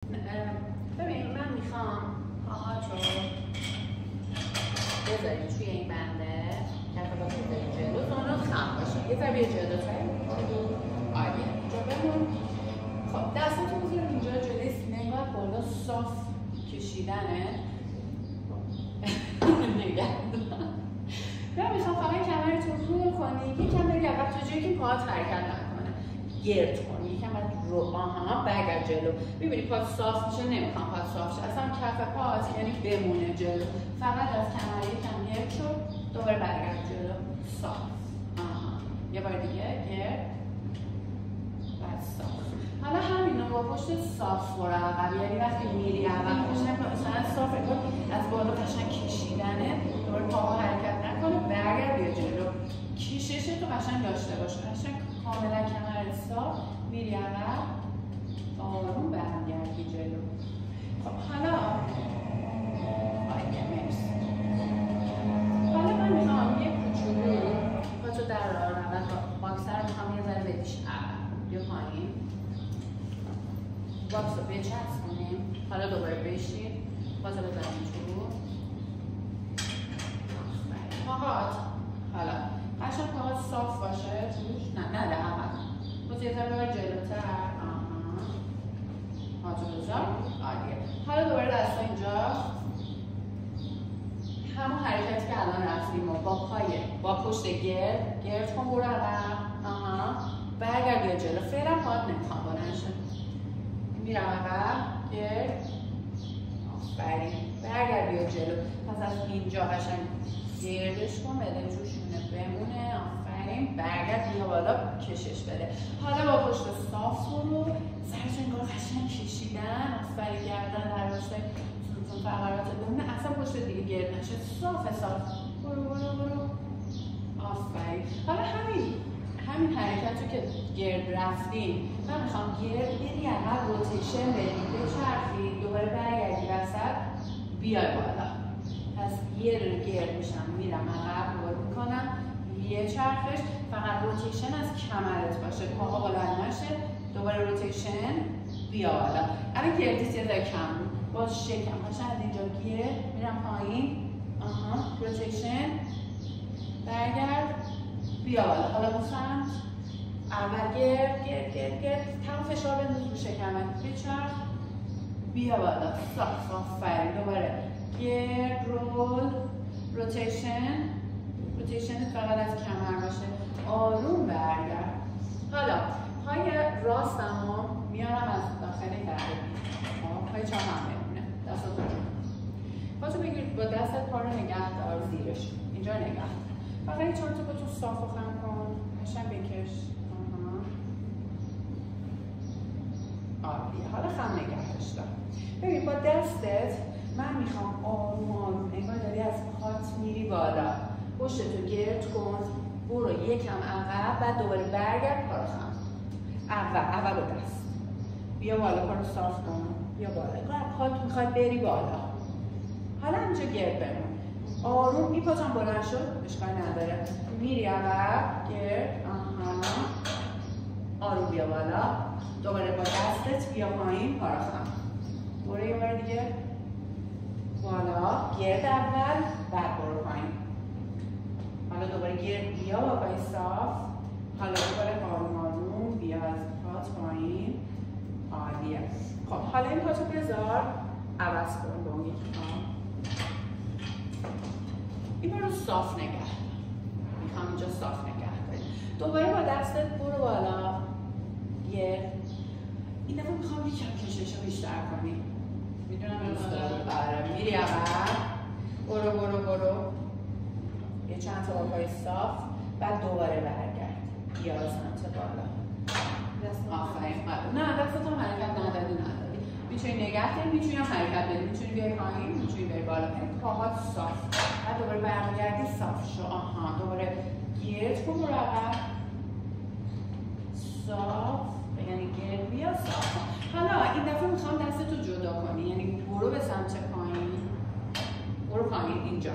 ببین من میخوام پاهاتو بذاریم توی این بنده کف با بذاریم جلو زانوت خم باشه یه ذره بیا جلوتر عالیه اینجا بمون. خب دستاتو بذار اینجا جلوی سینه انگار بالا صاف کشیدنه نگه من میخوام فقط کمرتو رو کنی یکم بری عقب تا جایی که پاهات حرکت نکنه گرد کنی یکم باید رو برگرد جلو. میبینی پاهات صاف میشه نمیخوام پاهات صاف شه اصلا کف پاهات یعنی بمونه جلو فقط از کمر یکم گرد شد دوباره برگرد جلو صاف یه بار دیگه گرد بعد صاف. حالا همینو با پشت صاف برو عقب یعنی وقتی میری عقب قشنگ مثلا صاف کن از بالا قشنگ کشیدنه دوباره پاها حرکت نکنه برگرد بیا جلو کششتو قشنگ داشته باش قشنگ کاملا کمر صاف میری عقب آروم برگردی جلو. خب حالا من میخوام یه کوچولو پاتو در راه روند باکسر میخوام یه ذره بدیش عقب بیا پایین باکس رو بچسبونیم. حالا دوباره بشین پاتو بذاریم تو پاهات حالا قشنگ پاهات صاف باشه توش نه عقب باز یه ذره ببر جلوتر پاتو بذار عالیه. حالا دوباره دستا اینجا همون حرکتی که الان رفتیم با پشت گرد کن برو عقب برگرد یا جلو فعلا پاهات نمیخوام بلند شه میرم عقب گرد آفرین برگرد یا جلو پس از اینجا قشنگ گردش کن بده جوشونه بمونه آفرین برگرد بیا بالا کشش بده. حالا با پشت صاف برو سرتون انگار قشنگ کشیدن آفرین گردن در راسته ستون فقرات بمونه اصلا پشت دیگه گرد نشه صاف برو آفرین. حالا همین حرکت رو که گرد رفتیم من میخوام گرد بری عقب روتیشن بدیم بچرخی دوباره برگردی وسط بیای بالا پس یه گرد میشم میرم عقب دوباره میکنم یه چرخش فقط روتیشن از کمرت باشه پاها بلند نشه دوباره روتیشن بیا بالا. الان گردیست یه ذره کم بود باز شکم باشه از اینجا گرد میرم پایین روتیشن برگرد بیا بالا. حالا اون سمت اول گرد تمام فشار بنداز رو شکمت بچرخ بیا بالا صاف آفرین دوباره گرد رول روتیشن فقط از کمر باشه آروم برگرد. حالا پای راستمو میارم از داخل دره پای چپ هم بمونه دستاتو جون پاتو بگیر با دستت پا رو نگه دار زیرش اینجا نگه دار فقط این چند تا با تو صاف و خم کن قشنگ بکش عالیه. حالا خم نگهش دار. ببین با دستت من میخوام آروم انگار داری از پات میری بالا پشتتو گرد کن برو یکم عقب بعد دوباره برگرد پا رو خم اول با دست بیا بالا پا رو صاف کن بیا بالا انگار پات میخواد بری بالا. حالا اینجا گرد بمون آروم این پاتم بلند شد اشکال نداره میری عقب گرد آروم بیا بالا دوباره با دستت بیا پایین پا رو خم برو یه بار دیگه بالا گرد اول بعد برو پایین حالا دوباره گرد بیا با پای صاف حالا دوباره آروم بیا از پات پایین عالیه. خب حالا این پاتو بذار عوض کن به اون یکی این بار رو صاف نگه میخوام اینجا صاف نگه کنی دوباره با دستت برو بالا این دفعه میخوام یکم کشش رو بیشتر کنی میدونم میری عقب برو یه چند تا با پای صاف بعد دوباره برگرد بیا سمت بالا آفرین نه دستت هم حرکت نداری میتونی نگه داری میتونی هم حرکت بدی میتونی بیای پایین میتونی بیای بالا پاهات صاف بعد دوباره برگردی صاف شو دوباره گرد کن برو عقب صاف یعنی گرد بیا صاف. حالا این دفعه میخوام دستتو جدا کنی یعنی برو به سمت پایین برو پایین اینجا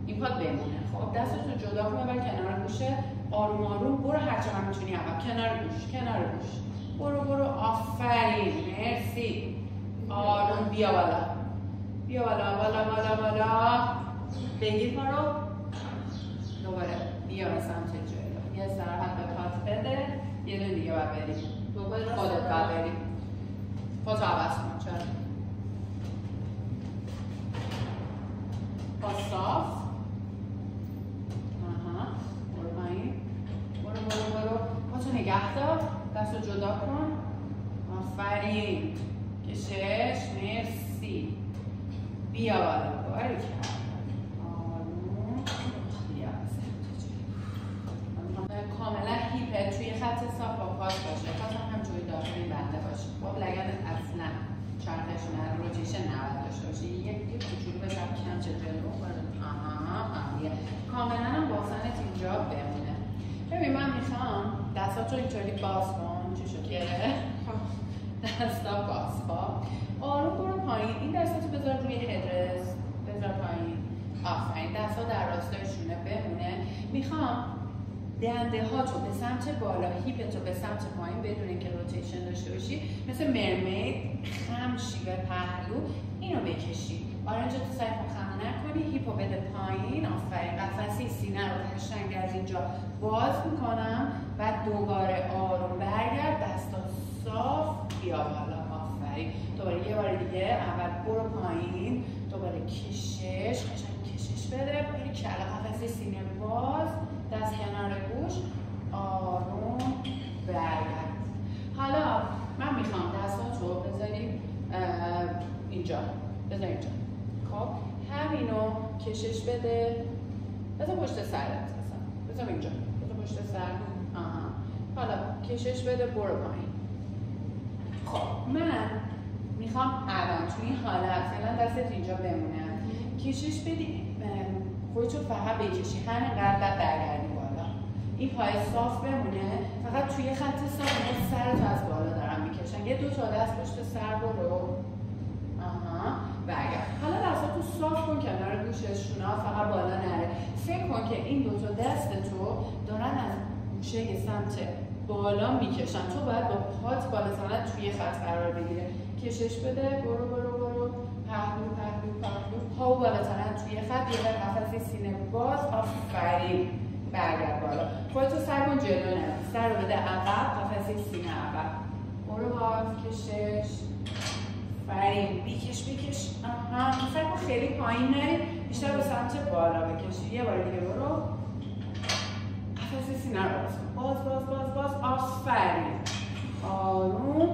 این پات بمونه خب دستتو جدا کن ببر کنار گوشه آروم برو هر چقدر میتونی عقب کنار گوش برو آفرین مرسی بیا بالا، بیا بالا بالا بالا بالا، بگیر پا رو، دوباره بیا به سمت جلو، یه استراحت به پات بده، یه دونه دیگه باید بریم، خودت باید بریم، پاتو عوض کن. چرا؟ پا صاف، برو پایین، برو پاتو نگه دار، دستو جدا کن، آفرین، کشش، مرسی، بیا بالا، باری کرد، آروم، بیا کاملا هیپت توی خط صاف با پاس باشه، پاس هم جوی داخلی بنده باشه. خب لگن اصلا چرخش نه، روتیشن نباید داشته باشه، یه کوچولو به چپ کم چه جلو کنه. کاملا هم باسنت اینجا بمونه. ببین من میخوام دستاتو اینطوری باز کن. چی شد؟ دستا باز کن. آروم برو پایین. این دستاتو بذار روی هدرس، بذار پایین. آفرین. دستا در راستای شونه بمونه. میخوام دنده هاتو به سمت بالا، هیپتو به سمت پایین بدون اینکه روتیشن داشته باشی، مثل مرمید خم شی به پهلو، اینو بکشی. آرنجتو سعی کن خم نکنی، هیپو بده پایین. آفرین. قفسه سینه رو قشنگ از اینجا باز میکنم، بعد دوباره آروم برگرد، دستا صاف، بیا بالا. آفرین. دوباره یه بار دیگه، اول برو پایین، دوباره کشش، قشنگ کشش بده، بری کله قفسه سینه باز، دست کنار گوش، آروم برگرد. حالا من میخوام دستاتو بذاریم اینجا، بذار اینجا. خب همینو کشش بده، بذار پشت سرت، بذار اینجا، بذار پشت سر. حالا کشش بده، برو پایین. خب من میخوام الان تو این حالت فعلا دستت اینجا بمونه، کشش بدی، خودتو فقط بکشی، همینقدر برگردی بالا، این پای صاف بمونه، فقط توی خط صاف سرتو از بالا دارم میکشن. یه دو تا دست پشت سر برو، برگرد. حالا دستاتو صاف کن کنار گوشش، شونا فقط بالا نره. فکر کن که این دو تا دستتو دارن از گوشه سمت بالا میکشن، تو باید با پات بالا سمت توی خط قرار بگیره. کشش بده، برو پهلو، پاو بالاترن توی خط، یه قفسه سینه باز. آفرین. برگرد بالا. خودتو سر کن جلو نرو، سر رو بده عقب، قفسه سینه عقب، برو باز، کشش. آفرین. بیکش. سر کن خیلی پایین نری، بیشتر به سمت بالا بکشی. یه بار دیگه برو، قفسه سینه رو باز. آفرین. آروم.